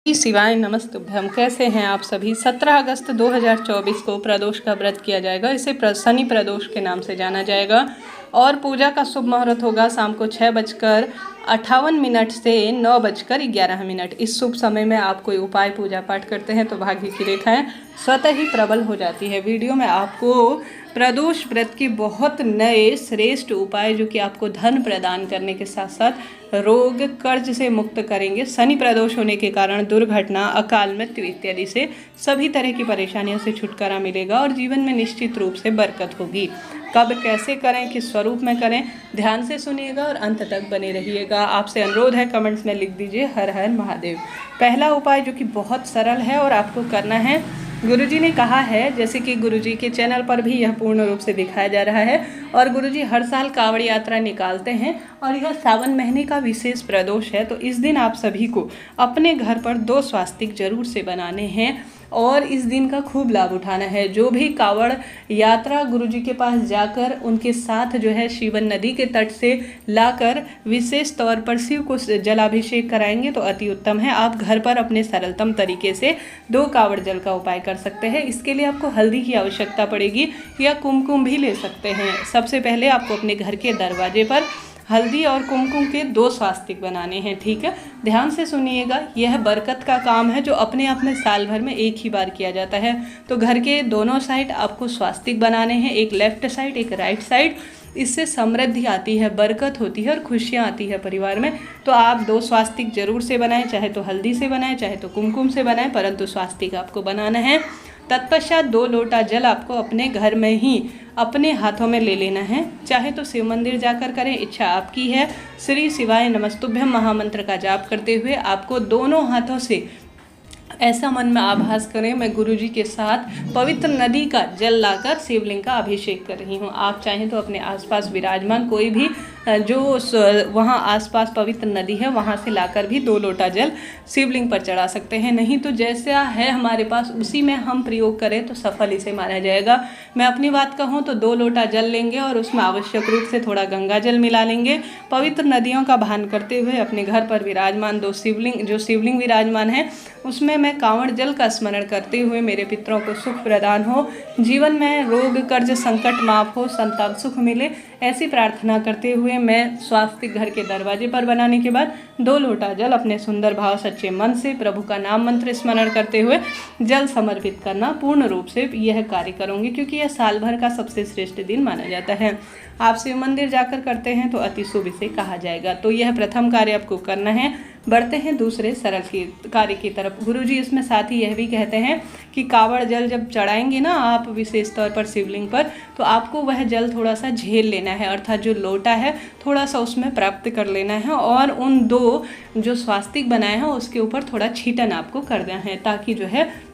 शिवाय नमस्तुभ्यम। कैसे हैं आप सभी। 17 अगस्त 2024 को प्रदोष का व्रत किया जाएगा। इसे शनि प्रदोष के नाम से जाना जाएगा और पूजा का शुभ मुहूर्त होगा शाम को 6:58 से 9:11। इस शुभ समय में आप कोई उपाय पूजा पाठ करते हैं तो भाग्य की रेखाएं स्वतः ही प्रबल हो जाती है। वीडियो में आपको प्रदोष व्रत के बहुत नए श्रेष्ठ उपाय जो कि आपको धन प्रदान करने के साथ साथ रोग कर्ज से मुक्त करेंगे। शनि प्रदोष होने के कारण दुर्घटना, अकाल मृत्यु इत्यादि से सभी तरह की परेशानियों से छुटकारा मिलेगा और जीवन में निश्चित रूप से बरकत होगी। कब कैसे करें, किस स्वरूप में करें, ध्यान से सुनिएगा और अंत तक बने रहिएगा। आपसे अनुरोध है कमेंट्स में लिख दीजिए हर हर महादेव। पहला उपाय जो कि बहुत सरल है और आपको करना है, गुरुजी ने कहा है, जैसे कि गुरुजी के चैनल पर भी यह पूर्ण रूप से दिखाया जा रहा है और गुरुजी हर साल कांवड़ यात्रा निकालते हैं और यह सावन महीने का विशेष प्रदोष है। तो इस दिन आप सभी को अपने घर पर 2 स्वास्तिक जरूर से बनाने हैं और इस दिन का खूब लाभ उठाना है। जो भी कांवड़ यात्रा गुरुजी के पास जाकर उनके साथ जो है शिवन नदी के तट से लाकर विशेष तौर पर शिव को जलाभिषेक कराएंगे तो अति उत्तम है। आप घर पर अपने सरलतम तरीके से 2 कांवड़ जल का उपाय कर सकते हैं। इसके लिए आपको हल्दी की आवश्यकता पड़ेगी या कुमकुम भी ले सकते हैं। सबसे पहले आपको अपने घर के दरवाजे पर हल्दी और कुमकुम के 2 स्वास्तिक बनाने हैं। ठीक है, ध्यान से सुनिएगा। यह बरकत का काम है जो अपने आप में साल भर में एक ही बार किया जाता है। तो घर के दोनों साइड आपको स्वास्तिक बनाने हैं, एक लेफ्ट साइड एक राइट साइड। इससे समृद्धि आती है, बरकत होती है और खुशियाँ आती है परिवार में। तो आप 2 स्वास्तिक जरूर से बनाएं, चाहे तो हल्दी से बनाएं चाहे तो कुमकुम से बनाएं, परंतु स्वास्तिक आपको बनाना है। तत्पश्चात 2 लोटा जल आपको अपने घर में ही अपने हाथों में ले लेना है, चाहे तो शिव मंदिर जाकर करें, इच्छा आपकी है। श्री शिवाय नमस्तुभ्यम महामंत्र का जाप करते हुए आपको दोनों हाथों से ऐसा मन में आभास करें, मैं गुरुजी के साथ पवित्र नदी का जल लाकर शिवलिंग का अभिषेक कर रही हूँ। आप चाहें तो अपने आसपास विराजमान कोई भी जो वहाँ आसपास पवित्र नदी है वहाँ से लाकर भी 2 लोटा जल शिवलिंग पर चढ़ा सकते हैं। नहीं तो जैसा है हमारे पास उसी में हम प्रयोग करें तो सफल इसे माना जाएगा। मैं अपनी बात कहूँ तो 2 लोटा जल लेंगे और उसमें आवश्यक रूप से थोड़ा गंगा जल मिला लेंगे। पवित्र नदियों का भान करते हुए अपने घर पर विराजमान 2 शिवलिंग विराजमान है उसमें मैं कांवड़ जल का स्मरण करते हुए मेरे पितरों को सुख प्रदान हो, जीवन में रोग कर्ज संकट माफ हो, संतान सुख मिले, ऐसी प्रार्थना करते हुए मैं स्वास्तिक घर के दरवाजे पर बनाने के बाद 2 लोटा जल अपने सुंदर भाव सच्चे मन से प्रभु का नाम मंत्र स्मरण करते हुए जल समर्पित करना पूर्ण रूप से यह कार्य करूँगी, क्योंकि यह साल भर का सबसे श्रेष्ठ दिन माना जाता है। आप शिव मंदिर जाकर करते हैं तो अति शुभ इसे कहा जाएगा। तो यह प्रथम कार्य आपको करना है। बढ़ते हैं दूसरे सरल कार्य की तरफ। गुरुजी इसमें साथ ही यह भी कहते हैं कि कांवड़ जल जब चढ़ाएंगे ना आप विशेष तौर पर शिवलिंग पर, तो आपको वह जल थोड़ा सा झेल लेना है, अर्थात जो लोटा है थोड़ा सा उसमें प्राप्त कर लेना है और उन 2 जो स्वास्तिक बनाए हैं उसके ऊपर थोड़ा छीटन आपको करना है, ताकि जो है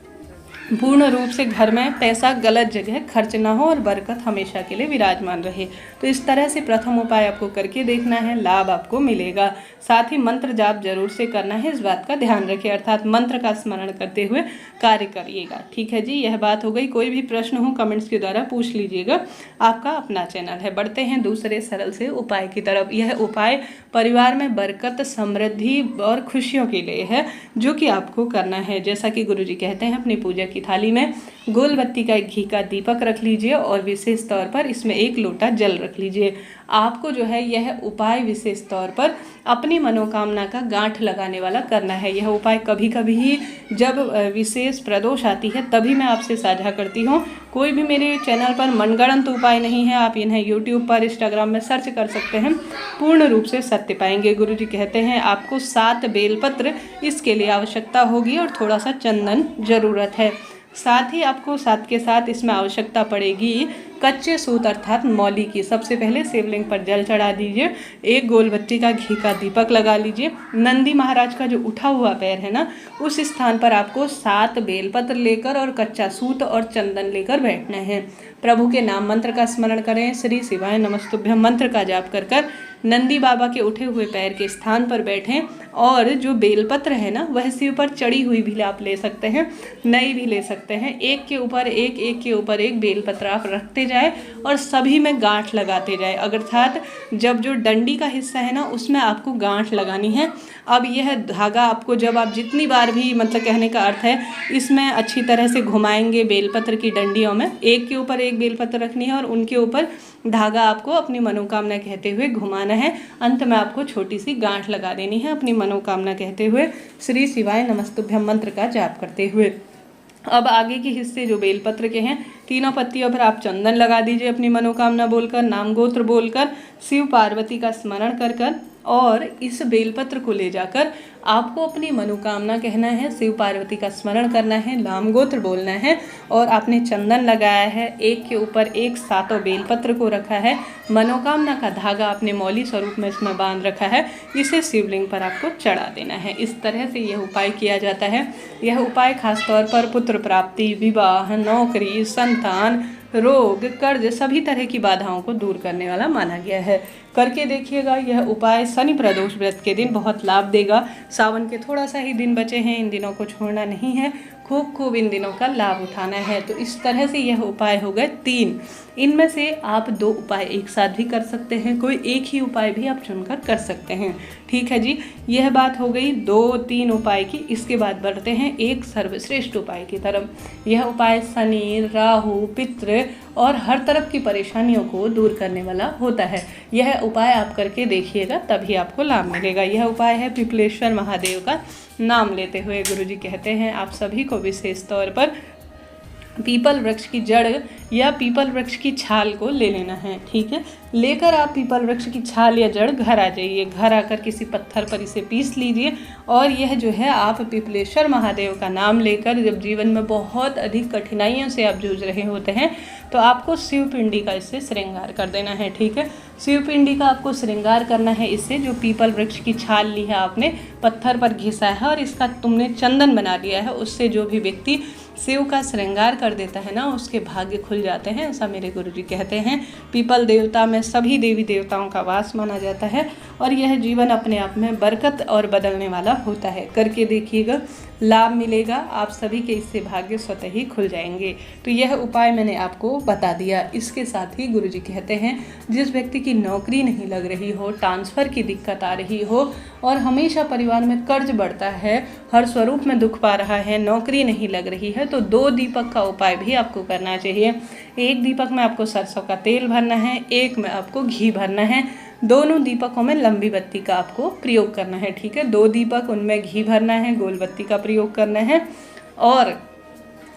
पूर्ण रूप से घर में पैसा गलत जगह खर्च ना हो और बरकत हमेशा के लिए विराजमान रहे। तो इस तरह से प्रथम उपाय आपको करके देखना है, लाभ आपको मिलेगा। साथ ही मंत्र जाप जरूर से करना है, इस बात का ध्यान रखिए, अर्थात मंत्र का स्मरण करते हुए कार्य करिएगा। ठीक है जी, यह बात हो गई। कोई भी प्रश्न हो कमेंट्स के द्वारा पूछ लीजिएगा, आपका अपना चैनल है। बढ़ते हैं दूसरे सरल से उपाय की तरफ। यह उपाय परिवार में बरकत, समृद्धि और खुशियों के लिए है जो कि आपको करना है। जैसा कि गुरुजी कहते हैं, अपनी पूजा की थाली में गोल बत्ती का एक घी का दीपक रख लीजिए और विशेष तौर पर इसमें 1 लोटा जल रख लीजिए। आपको जो है यह उपाय विशेष तौर पर अपनी मनोकामना का गांठ लगाने वाला करना है। यह उपाय कभी कभी ही जब विशेष प्रदोष आती है तभी मैं आपसे साझा करती हूँ। कोई भी मेरे चैनल पर मनगढ़ंत उपाय नहीं है, आप इन्हें यूट्यूब पर इंस्टाग्राम में सर्च कर सकते हैं, पूर्ण रूप से सत्य पाएंगे। गुरुजी कहते हैं आपको 7 बेलपत्र इसके लिए आवश्यकता होगी और थोड़ा सा चंदन जरूरत है। साथ ही आपको साथ के साथ इसमें आवश्यकता पड़ेगी कच्चे सूत अर्थात मौली की। सबसे पहले शिवलिंग पर जल चढ़ा दीजिए, 1 गोल बत्ती का घी का दीपक लगा लीजिए। नंदी महाराज का जो उठा हुआ पैर है ना, उस स्थान पर आपको 7 बेलपत्र लेकर और कच्चा सूत और चंदन लेकर बैठना है। प्रभु के नाम मंत्र का स्मरण करें, श्री शिवाय नमस्तुभ्यम मंत्र का जाप कर नंदी बाबा के उठे हुए पैर के स्थान पर बैठें और जो बेलपत्र है ना वह शिव पर चढ़ी हुई भी आप ले सकते हैं, नई भी ले सकते हैं। एक के ऊपर एक बेलपत्र आप रखते जाए और सभी में गांठ लगाते जाए, अर्थात जब जो डंडी का हिस्सा है ना उसमें आपको गांठ लगानी है। अब यह धागा आपको जब आप जितनी बार भी, मतलब कहने का अर्थ है, इसमें अच्छी तरह से घुमाएंगे बेलपत्र की डंडियों में, एक के ऊपर एक बेलपत्र रखनी है और उनके ऊपर धागा आपको अपनी मनोकामना कहते हुए घुमाना है। अंत में आपको छोटी सी गांठ लगा देनी है अपनी मनोकामना कहते हुए, श्री शिवाय नमस्तुभ्यम मंत्र का जाप करते हुए। अब आगे के हिस्से जो बेलपत्र के हैं, तीनों पत्तियों पर आप चंदन लगा दीजिए अपनी मनोकामना बोलकर, नाम गोत्र बोलकर, शिव पार्वती का स्मरण कर कर, और इस बेलपत्र को ले जाकर आपको अपनी मनोकामना कहना है, शिव पार्वती का स्मरण करना है, नाम गोत्र बोलना है, और आपने चंदन लगाया है, एक के ऊपर एक 7 बेलपत्र को रखा है, मनोकामना का धागा आपने मौली स्वरूप में इसमें बांध रखा है, इसे शिवलिंग पर आपको चढ़ा देना है। इस तरह से यह उपाय किया जाता है। यह उपाय खासतौर पर पुत्र प्राप्ति, विवाह, नौकरी, संतान, रोग, कर्ज, सभी तरह की बाधाओं को दूर करने वाला माना गया है। करके देखिएगा, यह उपाय शनि प्रदोष व्रत के दिन बहुत लाभ देगा। सावन के थोड़ा सा ही दिन बचे हैं, इन दिनों को छोड़ना नहीं है, खूब इन दिनों का लाभ उठाना है। तो इस तरह से यह उपाय हो गए 3। इनमें से आप 2 उपाय एक साथ भी कर सकते हैं, कोई एक ही उपाय भी आप चुनकर कर सकते हैं। ठीक है जी, यह बात हो गई 2-3 उपाय की। इसके बाद बढ़ते हैं एक सर्वश्रेष्ठ उपाय की तरफ। यह उपाय शनि, राहु, पितृ और हर तरफ की परेशानियों को दूर करने वाला होता है। यह उपाय आप करके देखिएगा, तभी आपको लाभ मिलेगा। यह उपाय है पिपलेश्वर महादेव का नाम लेते हुए। गुरुजी कहते हैं आप सभी को विशेष तौर पर पीपल वृक्ष की जड़ या पीपल वृक्ष की छाल को ले लेना है। ठीक है, लेकर आप पीपल वृक्ष की छाल या जड़ घर आ जाइए। घर आकर किसी पत्थर पर इसे पीस लीजिए और यह जो है आप पिपलेश्वर महादेव का नाम लेकर, जब जीवन में बहुत अधिक कठिनाइयों से आप जूझ रहे होते हैं तो आपको शिवपिंडी का इससे श्रृंगार कर देना है। ठीक है, शिवपिंडी का आपको श्रृंगार करना है इससे। जो पीपल वृक्ष की छाल ली है आपने, पत्थर पर घिसा है और इसका तुमने चंदन बना लिया है, उससे जो भी व्यक्ति शिव का श्रृंगार कर देता है ना, उसके भाग्य खुल जाते हैं, ऐसा मेरे गुरुजी कहते हैं। पीपल देवता में सभी देवी देवताओं का वास माना जाता है और यह जीवन अपने आप में बरकत और बदलने वाला होता है। करके देखिएगा, लाभ मिलेगा आप सभी के, इससे भाग्य स्वतः ही खुल जाएंगे। तो यह उपाय मैंने आपको बता दिया। इसके साथ ही गुरुजी कहते हैं जिस व्यक्ति की नौकरी नहीं लग रही हो, ट्रांसफ़र की दिक्कत आ रही हो और हमेशा परिवार में कर्ज बढ़ता है, हर स्वरूप में दुख पा रहा है, नौकरी नहीं लग रही है, तो 2 दीपक का उपाय भी आपको करना चाहिए। एक दीपक में आपको सरसों का तेल भरना है, एक में आपको घी भरना है। दोनों दीपकों में लंबी बत्ती का आपको प्रयोग करना है। ठीक है, 2 दीपक, उनमें घी भरना है, गोल बत्ती का प्रयोग करना है और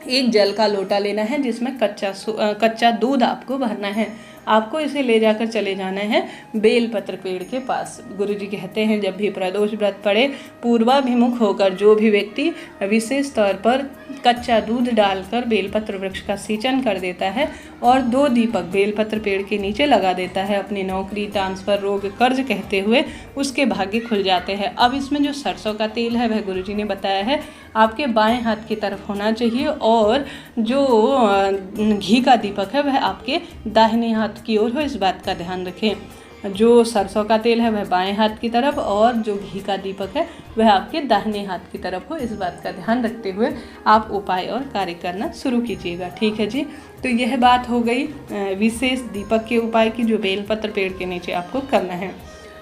एक जल का लोटा लेना है जिसमें कच्चा दूध आपको भरना है। आपको इसे ले जाकर चले जाना है बेलपत्र पेड़ के पास। गुरुजी कहते हैं जब भी प्रदोष व्रत पड़े, पूर्वाभिमुख होकर जो भी व्यक्ति विशेष तौर पर कच्चा दूध डालकर बेलपत्र वृक्ष का सिंचन कर देता है और 2 दीपक बेलपत्र पेड़ के नीचे लगा देता है, अपनी नौकरी, ट्रांसफ़र, रोग, कर्ज कहते हुए उसके भाग्य खुल जाते हैं। अब इसमें जो सरसों का तेल है वह गुरुजी ने बताया है आपके बाएं हाथ की तरफ होना चाहिए और जो घी का दीपक है वह आपके दाहिने हाथ की ओर हो, इस बात का ध्यान रखें। जो सरसों का तेल है वह बाएं हाथ की तरफ और जो घी का दीपक है वह आपके दाहिने हाथ की तरफ हो, इस बात का ध्यान रखते हुए आप उपाय और कार्य करना शुरू कीजिएगा। ठीक है जी, तो यह बात हो गई विशेष दीपक के उपाय की जो बेलपत्र पेड़ के नीचे आपको करना है।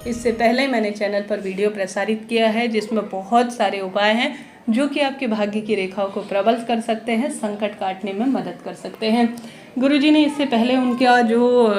इससे पहले मैंने चैनल पर वीडियो प्रसारित किया है जिसमें बहुत सारे उपाय हैं जो कि आपके भाग्य की रेखाओं को प्रबल कर सकते हैं, संकट काटने में मदद कर सकते हैं। गुरुजी ने इससे पहले उनका जो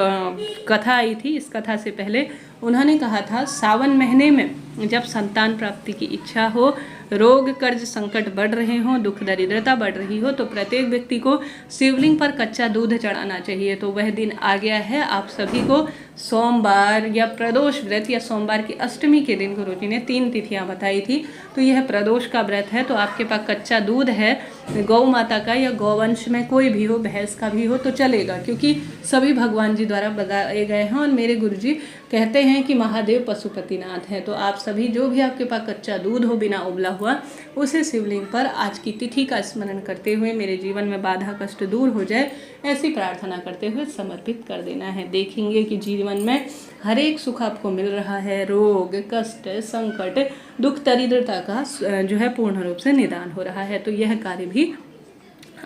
कथा आई थी, इस कथा से पहले उन्होंने कहा था सावन महीने में जब संतान प्राप्ति की इच्छा हो, रोग, कर्ज, संकट बढ़ रहे हों, दुख दरिद्रता बढ़ रही हो, तो प्रत्येक व्यक्ति को शिवलिंग पर कच्चा दूध चढ़ाना चाहिए। तो वह दिन आ गया है। आप सभी को सोमवार या प्रदोष व्रत या सोमवार की अष्टमी के दिन गुरुजी ने 3 तिथियां बताई थी, तो यह प्रदोष का व्रत है। तो आपके पास कच्चा दूध है, गौ माता का या गौवंश में कोई भी हो, भैंस का भी हो तो चलेगा, क्योंकि सभी भगवान जी द्वारा बताए गए हैं और मेरे गुरुजी कहते हैं कि महादेव पशुपतिनाथ है। तो आप सभी जो भी आपके पास कच्चा दूध हो, बिना उबला हुआ उसे शिवलिंग पर आज की तिथि का स्मरण करते हुए मेरे जीवन में बाधा कष्ट दूर हो जाए, ऐसी प्रार्थना करते हुए समर्पित कर देना है। देखेंगे कि जीवन में हर एक सुख आपको मिल रहा है। रोग, कष्ट, संकट, दुख, दरिद्रता का जो है पूर्ण रूप से निदान हो रहा है। तो यह कार्य भी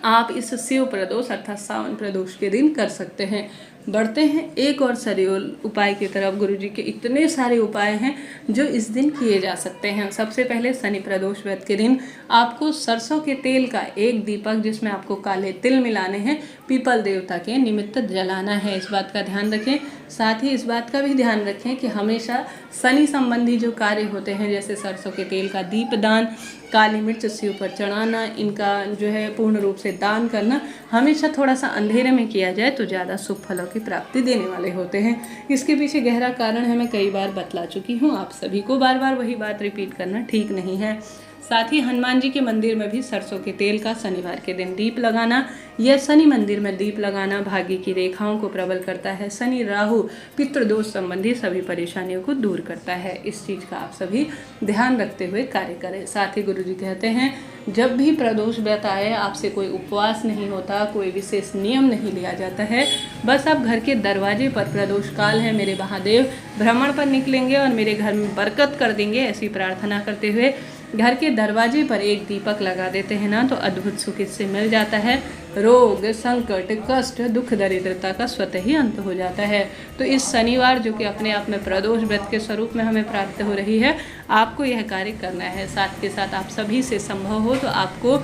आप इस शिव प्रदोष अर्थात सावन प्रदोष के दिन कर सकते हैं। बढ़ते हैं एक और सरल उपाय की तरफ। गुरुजी के इतने सारे उपाय हैं जो इस दिन किए जा सकते हैं। सबसे पहले शनि प्रदोष व्रत के दिन आपको सरसों के तेल का एक दीपक, जिसमें आपको काले तिल मिलाने हैं, पीपल देवता के निमित्त जलाना है। इस बात का ध्यान रखें। साथ ही इस बात का भी ध्यान रखें कि हमेशा शनि संबंधी जो कार्य होते हैं, जैसे सरसों के तेल का दीपदान, काली मिर्च शिव पर चढ़ाना, इनका जो है पूर्ण रूप से दान करना, हमेशा थोड़ा सा अंधेरे में किया जाए तो ज़्यादा शुभ फलों की प्राप्ति देने वाले होते हैं। इसके पीछे गहरा कारण है, मैं कई बार बतला चुकी हूँ। आप सभी को बार बार वही बात रिपीट करना ठीक नहीं है। साथ ही हनुमान जी के मंदिर में भी सरसों के तेल का शनिवार के दिन दीप लगाना, यह शनि मंदिर में दीप लगाना भाग्य की रेखाओं को प्रबल करता है। शनि, राहु, पितृदोष संबंधी सभी परेशानियों को दूर करता है। इस चीज़ का आप सभी ध्यान रखते हुए कार्य करें। साथ ही गुरुजी कहते हैं, जब भी प्रदोष व्रत आए आपसे कोई उपवास नहीं होता, कोई विशेष नियम नहीं लिया जाता है। बस आप घर के दरवाजे पर प्रदोष काल है मेरे महादेव भ्रमण पर निकलेंगे और मेरे घर में बरकत कर देंगे, ऐसी प्रार्थना करते हुए घर के दरवाजे पर एक दीपक लगा देते हैं ना, तो अद्भुत सुख इससे मिल जाता है। रोग, संकट, कष्ट, दुख, दरिद्रता का स्वतः ही अंत हो जाता है। तो इस शनिवार, जो कि अपने आप में प्रदोष व्रत के स्वरूप में हमें प्राप्त हो रही है, आपको यह कार्य करना है। साथ के साथ आप सभी से संभव हो तो आपको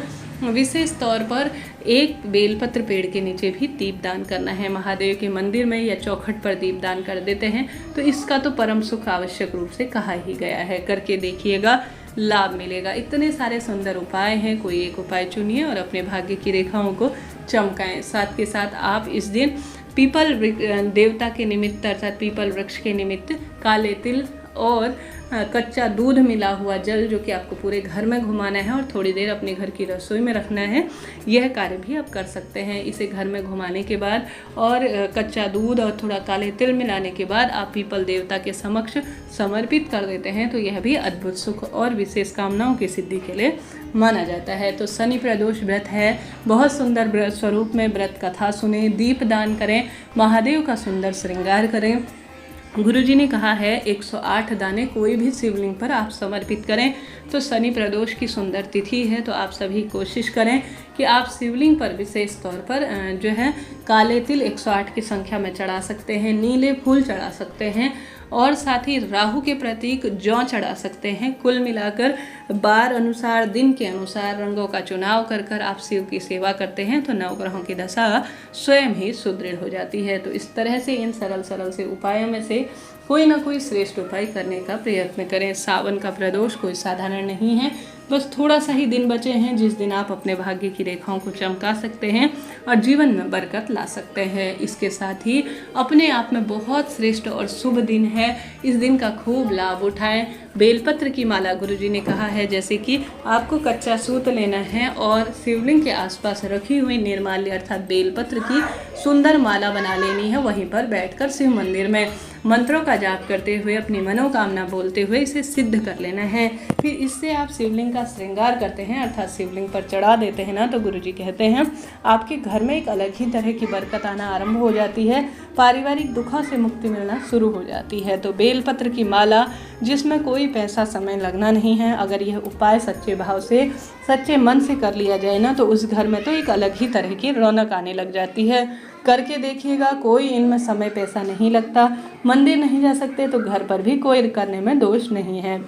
विशेष तौर पर एक बेलपत्र पेड़ के नीचे भी दीपदान करना है। महादेव के मंदिर में या चौखट पर दीपदान कर देते हैं तो इसका तो परम सुख आवश्यक रूप से कहा ही गया है। करके देखिएगा, लाभ मिलेगा। इतने सारे सुंदर उपाय हैं, कोई एक उपाय चुनिए और अपने भाग्य की रेखाओं को चमकाएं। साथ के साथ आप इस दिन पीपल देवता के निमित्त अर्थात पीपल वृक्ष के निमित्त काले तिल और कच्चा दूध मिला हुआ जल, जो कि आपको पूरे घर में घुमाना है और थोड़ी देर अपने घर की रसोई में रखना है, यह कार्य भी आप कर सकते हैं। इसे घर में घुमाने के बाद और कच्चा दूध और थोड़ा काले तिल मिलाने के बाद आप पीपल देवता के समक्ष समर्पित कर देते हैं, तो यह भी अद्भुत सुख और विशेष कामनाओं की सिद्धि के लिए माना जाता है। तो शनि प्रदोष व्रत है, बहुत सुंदर व्रत स्वरूप में व्रत कथा सुने, दीप दान करें, महादेव का सुंदर श्रृंगार करें। गुरुजी ने कहा है 108 दाने कोई भी शिवलिंग पर आप समर्पित करें। तो शनि प्रदोष की सुंदर तिथि है, तो आप सभी कोशिश करें कि आप शिवलिंग पर विशेष तौर पर जो है काले तिल 108 की संख्या में चढ़ा सकते हैं, नीले फूल चढ़ा सकते हैं और साथ ही राहु के प्रतीक जौ चढ़ा सकते हैं। कुल मिलाकर बार अनुसार, दिन के अनुसार रंगों का चुनाव कर कर आप शिव की सेवा करते हैं तो नवग्रहों की दशा स्वयं ही सुदृढ़ हो जाती है। तो इस तरह से इन सरल सरल से उपायों में से कोई ना कोई श्रेष्ठ उपाय करने का प्रयत्न करें। सावन का प्रदोष कोई साधारण नहीं है, बस थोड़ा सा ही दिन बचे हैं जिस दिन आप अपने भाग्य की रेखाओं को चमका सकते हैं और जीवन में बरकत ला सकते हैं। इसके साथ ही अपने आप में बहुत श्रेष्ठ और शुभ दिन है, इस दिन का खूब लाभ उठाएं। बेलपत्र की माला गुरुजी ने कहा है, जैसे कि आपको कच्चा सूत लेना है और शिवलिंग के आसपास रखी हुई निर्माल्य अर्थात बेलपत्र की सुंदर माला बना लेनी है। वहीं पर बैठकर शिव मंदिर में मंत्रों का जाप करते हुए अपनी मनोकामना बोलते हुए इसे सिद्ध कर लेना है। फिर इससे आप शिवलिंग का श्रृंगार करते हैं अर्थात शिवलिंग पर चढ़ा देते हैं ना, तो गुरुजी कहते हैं आपके घर में एक अलग ही तरह की बरकत आना आरंभ हो जाती है, पारिवारिक दुखों से मुक्ति मिलना शुरू हो जाती है। तो बेलपत्र की माला जिसमें कोई पैसा समय लगना नहीं है, अगर यह उपाय सच्चे भाव से सच्चे मन से कर लिया जाए ना, तो उस घर में तो एक अलग ही तरह की रौनक आने लग जाती है। करके देखिएगा, कोई इनमें समय पैसा नहीं लगता, मंदिर नहीं जा सकते तो घर पर भी कोई करने में दोष नहीं है।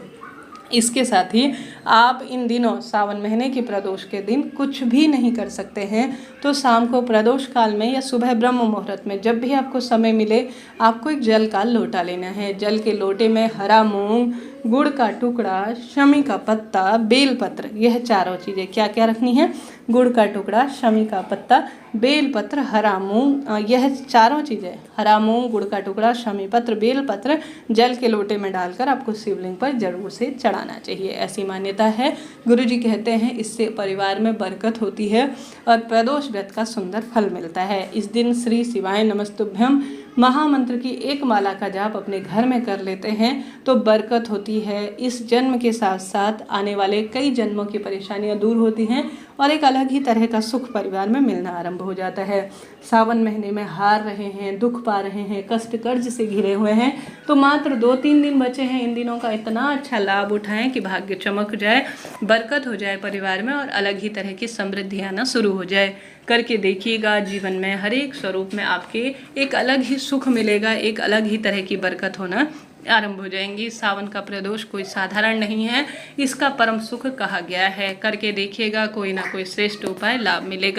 इसके साथ ही आप इन दिनों सावन महीने के प्रदोष के दिन कुछ भी नहीं कर सकते हैं, तो शाम को प्रदोष काल में या सुबह ब्रह्म मुहूर्त में जब भी आपको समय मिले आपको एक जल का लोटा लेना है। जल के लोटे में हरा मूंग, गुड़ का टुकड़ा, शमी का पत्ता, बेलपत्र, यह चारों चीज़ें क्या क्या रखनी है, गुड़ का टुकड़ा, शमी का पत्ता, बेलपत्र, हरा मूंग, यह चारों चीज़ें हरा मूंग, गुड़ का टुकड़ा, शमी पत्र, बेलपत्र जल के लोटे में डालकर आपको शिवलिंग पर जरूर से चढ़ाना चाहिए, ऐसी मान्यता है। गुरुजी कहते हैं इससे परिवार में बरकत होती है और प्रदोष व्रत का सुंदर फल मिलता है। इस दिन श्री शिवाय नमस्तुभ्यम महामंत्र की एक माला का जाप अपने घर में कर लेते हैं तो बरकत होती है। इस जन्म के साथ साथ आने वाले कई जन्मों की परेशानियां दूर होती हैं और एक अलग ही तरह का सुख परिवार में मिलना आरंभ हो जाता है। सावन महीने में हार रहे हैं, दुख पा रहे हैं, कष्ट कर्ज से घिरे हुए हैं तो मात्र 2-3 दिन बचे हैं। इन दिनों का इतना अच्छा लाभ उठाएं कि भाग्य चमक जाए, बरकत हो जाए परिवार में और अलग ही तरह की समृद्धि आना शुरू हो जाए। करके देखिएगा, जीवन में हर एक स्वरूप में आपके एक अलग ही सुख मिलेगा, एक अलग ही तरह की बरकत होना आरंभ हो जाएंगी। सावन का प्रदोष कोई साधारण नहीं है, इसका परम सुख कहा गया है। करके देखिएगा, कोई ना कोई श्रेष्ठ उपाय लाभ मिलेगा।